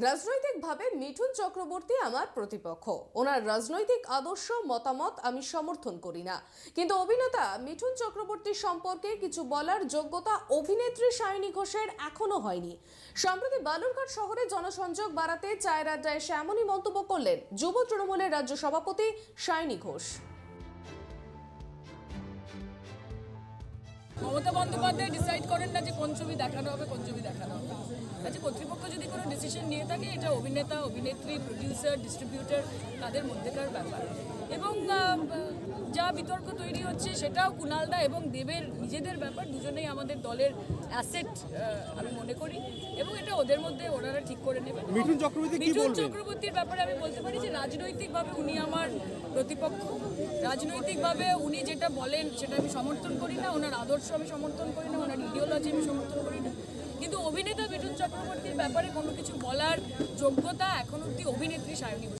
রাজনৈতিকভাবে মিঠুন চক্রবর্তী আমার প্রতিপক্ষ। ওনার রাজনৈতিক আদর্শ মতামত আমি সমর্থন করি না, কিন্তু অভিনেতা মিঠুন চক্রবর্তী সম্পর্কে কিছু বলার যোগ্যতা অভিনেত্রী সায়নী ঘোষের এখনো হয়নি। সম্প্রতি বালুরঘাট শহরে জনসংযোগ বাড়াতে চায়ের আড্ডায় এসে এমনই মন্তব্য করলেন যুব তৃণমূলের রাজ্য সভাপতি সায়নী ঘোষ। মমতা বন্দ্যোপাধ্যায় ডিসাইড করেন না যে কোন ছবি দেখানো হবে, কোন ছবি দেখানো হবে। আচ্ছা, কর্তৃপক্ষ যদি কোনো ডিসিশন নিয়ে থাকে, এটা অভিনেতা, অভিনেত্রী, প্রডিউসার, ডিস্ট্রিবিউটর তাদের মধ্যেকার ব্যাপার। এবং যা বিতর্ক তৈরি হচ্ছে সেটাও কুণালদা এবং দেবের নিজেদের ব্যাপার। দুজনেই আমাদের দলের অ্যাসেট আমি মনে করি, এবং এটা ওদের মধ্যে ওনারা ঠিক করে নেবেন। মিঠুন চক্রবর্তীর ব্যাপারে আমি বলতে পারি যে রাজনৈতিকভাবে উনি আমার প্রতিপক্ষ। রাজনৈতিকভাবে উনি যেটা বলেন সেটা আমি সমর্থন করি না, ওনার আদর্শ আমি সমর্থন করি না, ওনার ইডিওলজি আমি সমর্থন করি না। কিন্তু অভিনেতা মিঠুন চক্রবর্তীর ব্যাপারে কোনো কিছু বলার যোগ্যতা এখন অব্দি অভিনেত্রী সায়নী ঘোষ।